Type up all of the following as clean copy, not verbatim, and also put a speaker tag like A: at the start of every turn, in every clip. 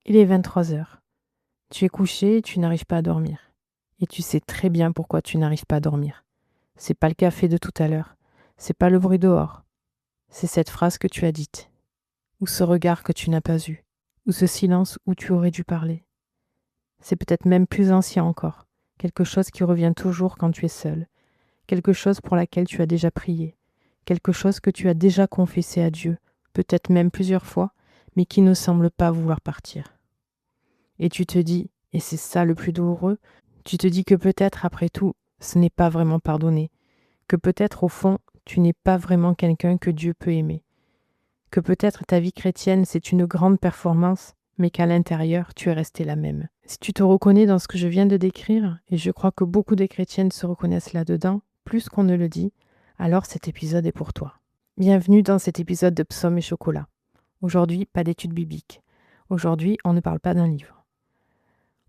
A: Il est 23 heures. Tu es couché et tu n'arrives pas à dormir. Et tu sais très bien pourquoi tu n'arrives pas à dormir. C'est pas le café de tout à l'heure. C'est pas le bruit dehors. C'est cette phrase que tu as dite. Ou ce regard que tu n'as pas eu. Ou ce silence où tu aurais dû parler. C'est peut-être même plus ancien encore. Quelque chose qui revient toujours quand tu es seul. Quelque chose pour laquelle tu as déjà prié. Quelque chose que tu as déjà confessé à Dieu, peut-être même plusieurs fois, mais qui ne semble pas vouloir partir. Et tu te dis, et c'est ça le plus douloureux, tu te dis que peut-être après tout, ce n'est pas vraiment pardonné, que peut-être au fond, tu n'es pas vraiment quelqu'un que Dieu peut aimer, que peut-être ta vie chrétienne c'est une grande performance, mais qu'à l'intérieur, tu es resté la même. Si tu te reconnais dans ce que je viens de décrire, et je crois que beaucoup de chrétiennes se reconnaissent là-dedans, plus qu'on ne le dit, alors cet épisode est pour toi. Bienvenue dans cet épisode de Psaumes et Chocolat. Aujourd'hui, pas d'études bibliques. Aujourd'hui, on ne parle pas d'un livre.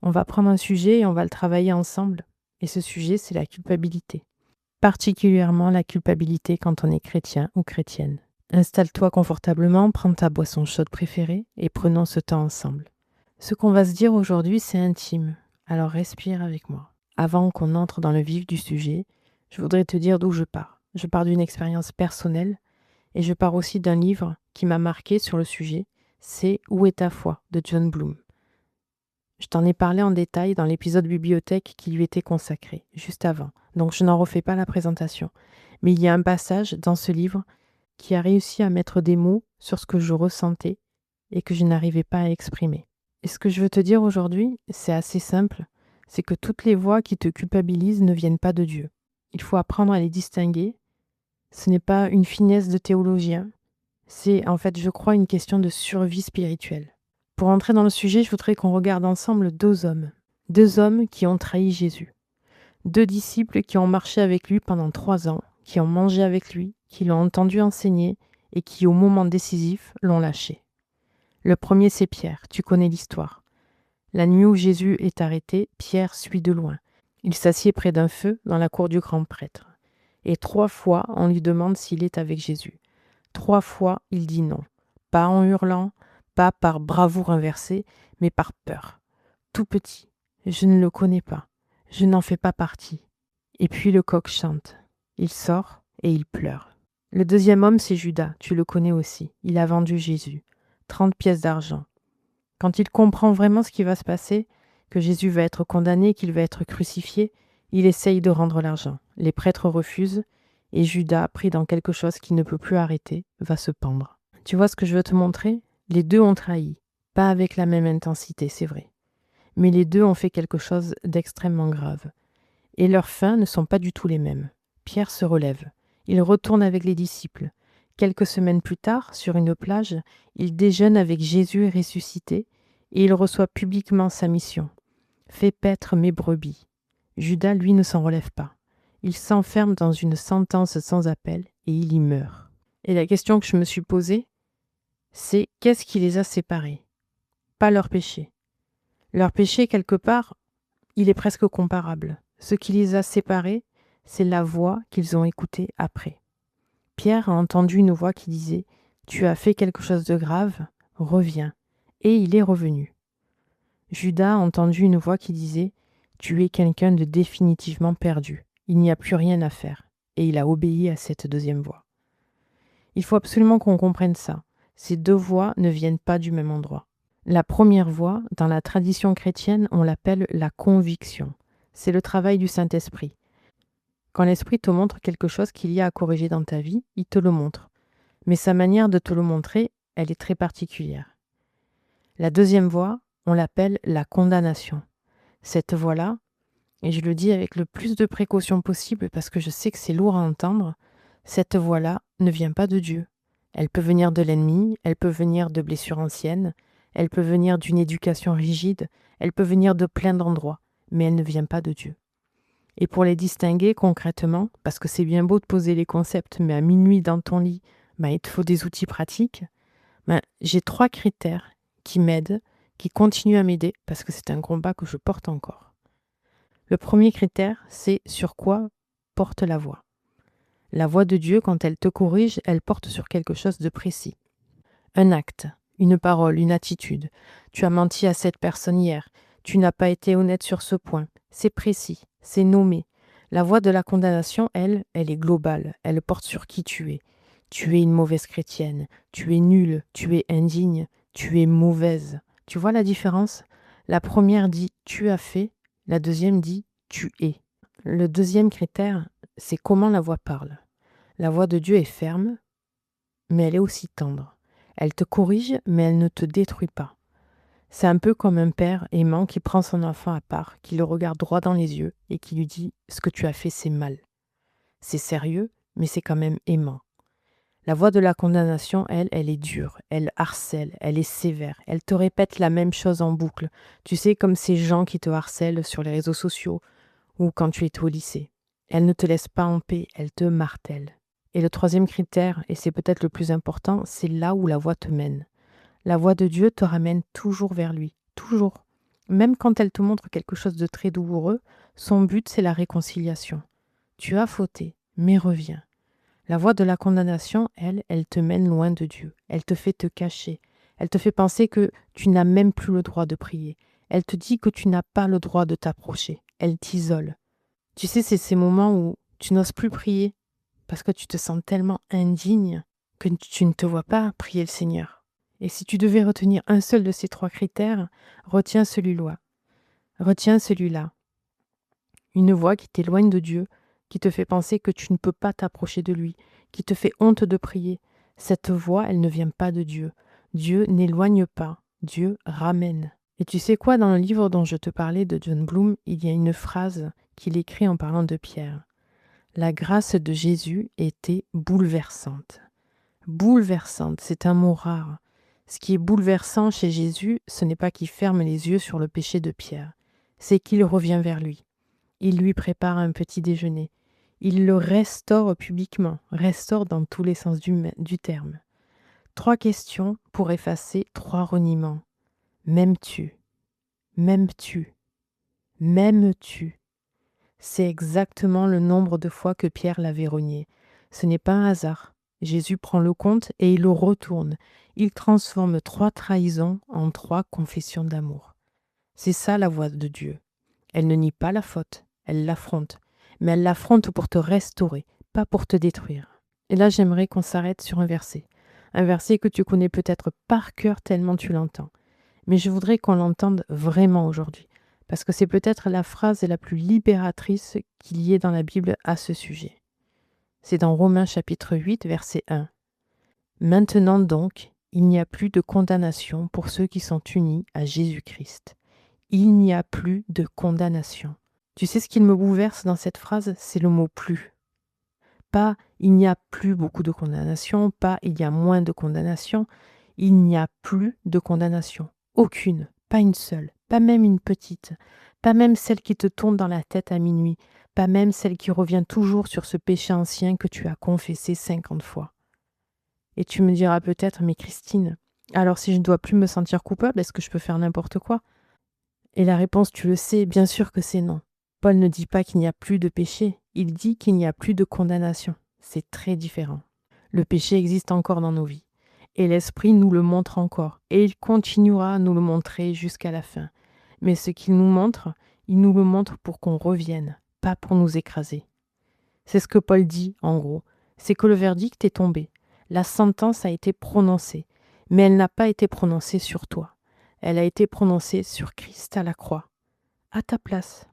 A: On va prendre un sujet et on va le travailler ensemble. Et ce sujet, c'est la culpabilité. Particulièrement la culpabilité quand on est chrétien ou chrétienne. Installe-toi confortablement, prends ta boisson chaude préférée et prenons ce temps ensemble. Ce qu'on va se dire aujourd'hui, c'est intime. Alors respire avec moi. Avant qu'on entre dans le vif du sujet, je voudrais te dire d'où je pars. Je pars d'une expérience personnelle et je pars aussi d'un livre qui m'a marqué sur le sujet. C'est Où est ta foi de John Bloom. Je t'en ai parlé en détail dans l'épisode bibliothèque qui lui était consacré, juste avant, donc je n'en refais pas la présentation. Mais il y a un passage dans ce livre qui a réussi à mettre des mots sur ce que je ressentais et que je n'arrivais pas à exprimer. Et ce que je veux te dire aujourd'hui, c'est assez simple, c'est que toutes les voix qui te culpabilisent ne viennent pas de Dieu. Il faut apprendre à les distinguer. Ce n'est pas une finesse de théologien, c'est en fait, je crois, une question de survie spirituelle. Pour entrer dans le sujet, je voudrais qu'on regarde ensemble deux hommes. Deux hommes qui ont trahi Jésus. Deux disciples qui ont marché avec lui pendant 3 ans, qui ont mangé avec lui, qui l'ont entendu enseigner et qui, au moment décisif, l'ont lâché. Le premier, c'est Pierre. Tu connais l'histoire. La nuit où Jésus est arrêté, Pierre suit de loin. Il s'assied près d'un feu dans la cour du grand prêtre. Et 3 fois, on lui demande s'il est avec Jésus. 3 fois, il dit non. Pas en hurlant, pas par bravoure inversée, mais par peur. Tout petit. Je ne le connais pas. Je n'en fais pas partie. Et puis le coq chante. Il sort et il pleure. Le deuxième homme, c'est Judas. Tu le connais aussi. Il a vendu Jésus. 30 pièces d'argent. Quand il comprend vraiment ce qui va se passer, que Jésus va être condamné, qu'il va être crucifié, il essaye de rendre l'argent. Les prêtres refusent et Judas, pris dans quelque chose qu'il ne peut plus arrêter, va se pendre. Tu vois ce que je veux te montrer ? Les deux ont trahi. Pas avec la même intensité, c'est vrai. Mais les deux ont fait quelque chose d'extrêmement grave. Et leurs fins ne sont pas du tout les mêmes. Pierre se relève. Il retourne avec les disciples. Quelques semaines plus tard, sur une plage, il déjeune avec Jésus ressuscité et il reçoit publiquement sa mission. Fais paître mes brebis. Judas, lui, ne s'en relève pas. Il s'enferme dans une sentence sans appel et il y meurt. Et la question que je me suis posée, c'est qu'est-ce qui les a séparés ? Pas leur péché. Leur péché, quelque part, il est presque comparable. Ce qui les a séparés, c'est la voix qu'ils ont écoutée après. Pierre a entendu une voix qui disait « Tu as fait quelque chose de grave, reviens ». Et il est revenu. Judas a entendu une voix qui disait « Tu es quelqu'un de définitivement perdu, il n'y a plus rien à faire ». Et il a obéi à cette deuxième voix. Il faut absolument qu'on comprenne ça. Ces deux voix ne viennent pas du même endroit. La première voix, dans la tradition chrétienne, on l'appelle la conviction. C'est le travail du Saint-Esprit. Quand l'Esprit te montre quelque chose qu'il y a à corriger dans ta vie, il te le montre. Mais sa manière de te le montrer, elle est très particulière. La deuxième voix, on l'appelle la condamnation. Cette voix-là, et je le dis avec le plus de précaution possible parce que je sais que c'est lourd à entendre, cette voix-là ne vient pas de Dieu. Elle peut venir de l'ennemi, elle peut venir de blessures anciennes, elle peut venir d'une éducation rigide, elle peut venir de plein d'endroits, mais elle ne vient pas de Dieu. Et pour les distinguer concrètement, parce que c'est bien beau de poser les concepts, mais à minuit dans ton lit, il te faut des outils pratiques, j'ai 3 critères qui m'aident, qui continuent à m'aider, parce que c'est un combat que je porte encore. Le premier critère, c'est sur quoi porte la voix. La voix de Dieu, quand elle te corrige, elle porte sur quelque chose de précis. Un acte, une parole, une attitude. Tu as menti à cette personne hier. Tu n'as pas été honnête sur ce point. C'est précis, c'est nommé. La voix de la condamnation, elle est globale. Elle porte sur qui tu es. Tu es une mauvaise chrétienne. Tu es nulle. Tu es indigne. Tu es mauvaise. Tu vois la différence? La première dit tu as fait. La deuxième dit tu es. Le deuxième critère, c'est comment la voix parle. La voix de Dieu est ferme, mais elle est aussi tendre. Elle te corrige, mais elle ne te détruit pas. C'est un peu comme un père aimant qui prend son enfant à part, qui le regarde droit dans les yeux et qui lui dit « Ce que tu as fait, c'est mal ». C'est sérieux, mais c'est quand même aimant. La voix de la condamnation, elle est dure, elle harcèle, elle est sévère, elle te répète la même chose en boucle. Tu sais, comme ces gens qui te harcèlent sur les réseaux sociaux ou quand tu étais au lycée. Elle ne te laisse pas en paix, elle te martèle. Et le troisième critère, et c'est peut-être le plus important, c'est là où la voix te mène. La voix de Dieu te ramène toujours vers lui, toujours. Même quand elle te montre quelque chose de très douloureux, son but c'est la réconciliation. Tu as fauté, mais reviens. La voix de la condamnation, elle te mène loin de Dieu. Elle te fait te cacher. Elle te fait penser que tu n'as même plus le droit de prier. Elle te dit que tu n'as pas le droit de t'approcher. Elle t'isole. Tu sais, c'est ces moments où tu n'oses plus prier parce que tu te sens tellement indigne que tu ne te vois pas prier le Seigneur. Et si tu devais retenir un seul de ces trois critères, retiens celui-là. Retiens celui-là. Une voix qui t'éloigne de Dieu, qui te fait penser que tu ne peux pas t'approcher de lui, qui te fait honte de prier. Cette voix, elle ne vient pas de Dieu. Dieu n'éloigne pas, Dieu ramène. Et tu sais quoi, dans le livre dont je te parlais de John Bloom, il y a une phrase qu'il écrit en parlant de Pierre. La grâce de Jésus était bouleversante. Bouleversante, c'est un mot rare. Ce qui est bouleversant chez Jésus, ce n'est pas qu'il ferme les yeux sur le péché de Pierre, c'est qu'il revient vers lui. Il lui prépare un petit déjeuner. Il le restaure publiquement, restaure dans tous les sens du terme. 3 questions pour effacer 3 reniements. M'aimes-tu? M'aimes-tu? M'aimes-tu? C'est exactement le nombre de fois que Pierre l'avait renié. Ce n'est pas un hasard. Jésus prend le compte et il le retourne. Il transforme 3 trahisons en 3 confessions d'amour. C'est ça la voix de Dieu. Elle ne nie pas la faute, elle l'affronte. Mais elle l'affronte pour te restaurer, pas pour te détruire. Et là, j'aimerais qu'on s'arrête sur un verset. Un verset que tu connais peut-être par cœur tellement tu l'entends. Mais je voudrais qu'on l'entende vraiment aujourd'hui. Parce que c'est peut-être la phrase la plus libératrice qu'il y ait dans la Bible à ce sujet. C'est dans Romains chapitre 8, verset 1. Maintenant donc, il n'y a plus de condamnation pour ceux qui sont unis à Jésus-Christ. Il n'y a plus de condamnation. Tu sais ce qu'il me bouleverse dans cette phrase? C'est le mot plus. Pas il n'y a plus beaucoup de condamnation, pas il y a moins de condamnation. Il n'y a plus de condamnation. Aucune, pas une seule, pas même une petite, pas même celle qui te tourne dans la tête à minuit, pas même celle qui revient toujours sur ce péché ancien que tu as confessé 50 fois. Et tu me diras peut-être, mais Christine, alors si je ne dois plus me sentir coupable, est-ce que je peux faire n'importe quoi? Et la réponse, tu le sais, bien sûr que c'est non. Paul ne dit pas qu'il n'y a plus de péché, il dit qu'il n'y a plus de condamnation. C'est très différent. Le péché existe encore dans nos vies. Et l'Esprit nous le montre encore, et il continuera à nous le montrer jusqu'à la fin. Mais ce qu'il nous montre, il nous le montre pour qu'on revienne, pas pour nous écraser. C'est ce que Paul dit, en gros, c'est que le verdict est tombé. La sentence a été prononcée, mais elle n'a pas été prononcée sur toi. Elle a été prononcée sur Christ à la croix, à ta place.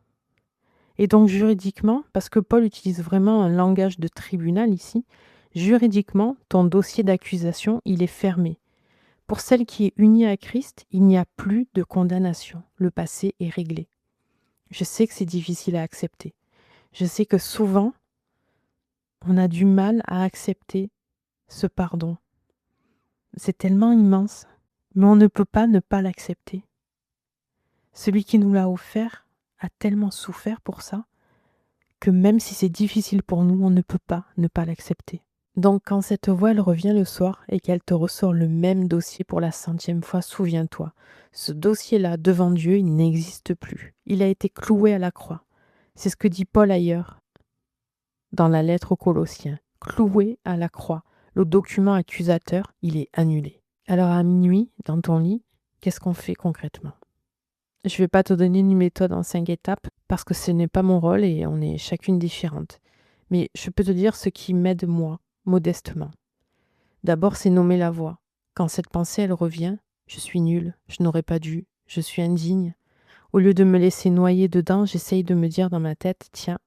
A: Et donc juridiquement, parce que Paul utilise vraiment un langage de tribunal ici, juridiquement, ton dossier d'accusation, il est fermé. Pour celle qui est unie à Christ, il n'y a plus de condamnation. Le passé est réglé. Je sais que c'est difficile à accepter. Je sais que souvent, on a du mal à accepter ce pardon. C'est tellement immense, mais on ne peut pas ne pas l'accepter. Celui qui nous l'a offert a tellement souffert pour ça que même si c'est difficile pour nous, on ne peut pas ne pas l'accepter. Donc quand cette voix elle revient le soir et qu'elle te ressort le même dossier pour la 100e fois, souviens-toi, ce dossier-là devant Dieu, il n'existe plus. Il a été cloué à la croix. C'est ce que dit Paul ailleurs dans la lettre aux Colossiens. Cloué à la croix. Le document accusateur, il est annulé. Alors à minuit, dans ton lit, qu'est-ce qu'on fait concrètement? Je ne vais pas te donner une méthode en 5 étapes parce que ce n'est pas mon rôle et on est chacune différente. Mais je peux te dire ce qui m'aide moi, modestement. D'abord, c'est nommer la voix. Quand cette pensée, elle revient, je suis nulle, je n'aurais pas dû, je suis indigne. Au lieu de me laisser noyer dedans, j'essaye de me dire dans ma tête, tiens,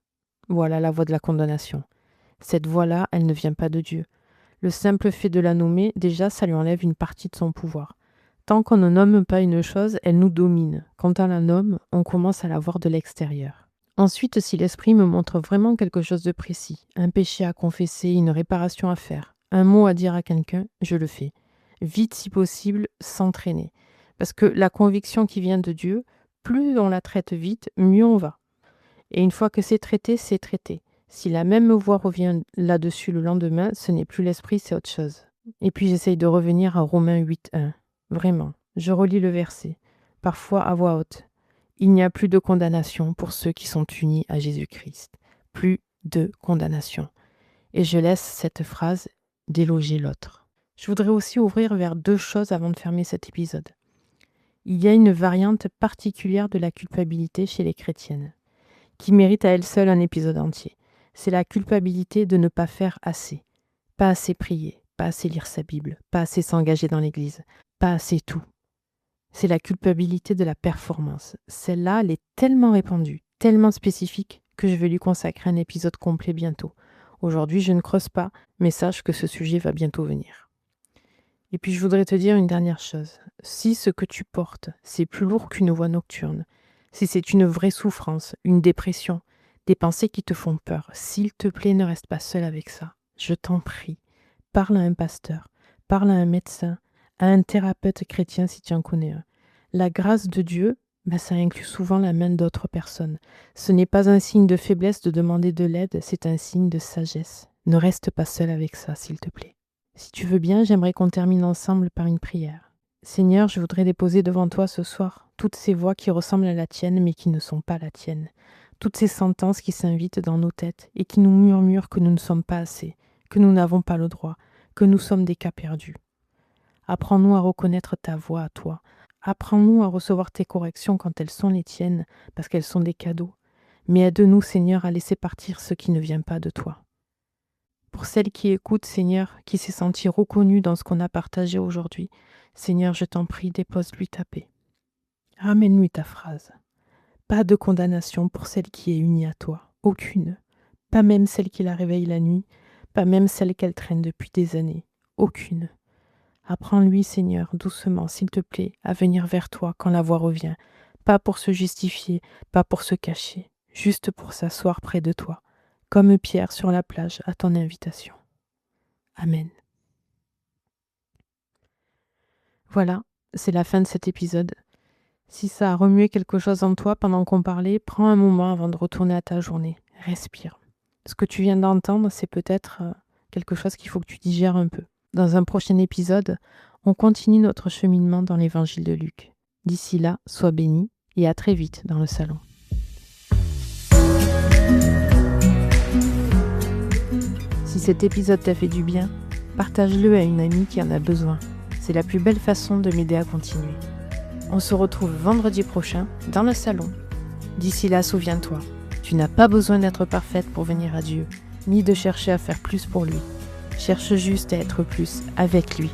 A: voilà la voix de la condamnation. Cette voix-là, elle ne vient pas de Dieu. Le simple fait de la nommer, déjà, ça lui enlève une partie de son pouvoir. Tant qu'on ne nomme pas une chose, elle nous domine. Quand on la nomme, on commence à la voir de l'extérieur. Ensuite, si l'esprit me montre vraiment quelque chose de précis, un péché à confesser, une réparation à faire, un mot à dire à quelqu'un, je le fais. Vite si possible, sans traîner. Parce que la conviction qui vient de Dieu, plus on la traite vite, mieux on va. Et une fois que c'est traité, c'est traité. Si la même voix revient là-dessus le lendemain, ce n'est plus l'esprit, c'est autre chose. Et puis j'essaye de revenir à Romains 8.1. Vraiment, je relis le verset, parfois à voix haute. Il n'y a plus de condamnation pour ceux qui sont unis à Jésus-Christ. Plus de condamnation. Et je laisse cette phrase déloger l'autre. Je voudrais aussi ouvrir vers 2 choses avant de fermer cet épisode. Il y a une variante particulière de la culpabilité chez les chrétiennes, qui mérite à elle seule un épisode entier. C'est la culpabilité de ne pas faire assez. Pas assez prier, pas assez lire sa Bible, pas assez s'engager dans l'église, pas assez tout. C'est la culpabilité de la performance. Celle-là, elle est tellement répandue, tellement spécifique, que je vais lui consacrer un épisode complet bientôt. Aujourd'hui, je ne creuse pas, mais sache que ce sujet va bientôt venir. Et puis, je voudrais te dire une dernière chose. Si ce que tu portes, c'est plus lourd qu'une voix nocturne, si c'est une vraie souffrance, une dépression, des pensées qui te font peur, s'il te plaît, ne reste pas seul avec ça. Je t'en prie. Parle à un pasteur, parle à un médecin, à un thérapeute chrétien si tu en connais un. La grâce de Dieu, ça inclut souvent la main d'autres personnes. Ce n'est pas un signe de faiblesse de demander de l'aide, c'est un signe de sagesse. Ne reste pas seul avec ça, s'il te plaît. Si tu veux bien, j'aimerais qu'on termine ensemble par une prière. Seigneur, je voudrais déposer devant toi ce soir toutes ces voix qui ressemblent à la tienne mais qui ne sont pas la tienne. Toutes ces sentences qui s'invitent dans nos têtes et qui nous murmurent que nous ne sommes pas assez, que nous n'avons pas le droit, que nous sommes des cas perdus. Apprends-nous à reconnaître ta voix à toi. Apprends-nous à recevoir tes corrections quand elles sont les tiennes, parce qu'elles sont des cadeaux. Mais aide-nous, Seigneur, à laisser partir ce qui ne vient pas de toi. Pour celle qui écoute, Seigneur, qui s'est sentie reconnue dans ce qu'on a partagé aujourd'hui, Seigneur, je t'en prie, dépose-lui ta paix. Ramène-lui ta phrase. Pas de condamnation pour celle qui est unie à toi, aucune. Pas même celle qui la réveille la nuit, pas même celle qu'elle traîne depuis des années, aucune. Apprends-lui, Seigneur, doucement, s'il te plaît, à venir vers toi quand la voix revient, pas pour se justifier, pas pour se cacher, juste pour s'asseoir près de toi, comme Pierre sur la plage à ton invitation. Amen. Voilà, c'est la fin de cet épisode. Si ça a remué quelque chose en toi pendant qu'on parlait, prends un moment avant de retourner à ta journée. Respire. Ce que tu viens d'entendre, c'est peut-être quelque chose qu'il faut que tu digères un peu. Dans un prochain épisode, on continue notre cheminement dans l'évangile de Luc. D'ici là, sois béni et à très vite dans le salon. Si cet épisode t'a fait du bien, partage-le à une amie qui en a besoin. C'est la plus belle façon de m'aider à continuer. On se retrouve vendredi prochain dans le salon. D'ici là, souviens-toi, tu n'as pas besoin d'être parfaite pour venir à Dieu, ni de chercher à faire plus pour lui. Cherche juste à être plus avec lui.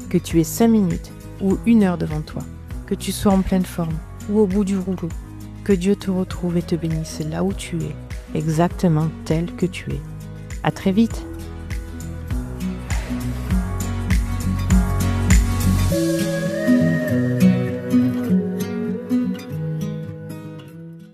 A: Que tu aies 5 minutes ou 1 heure devant toi, que tu sois en pleine forme ou au bout du rouleau, que Dieu te retrouve et te bénisse là où tu es, exactement tel que tu es. À très vite!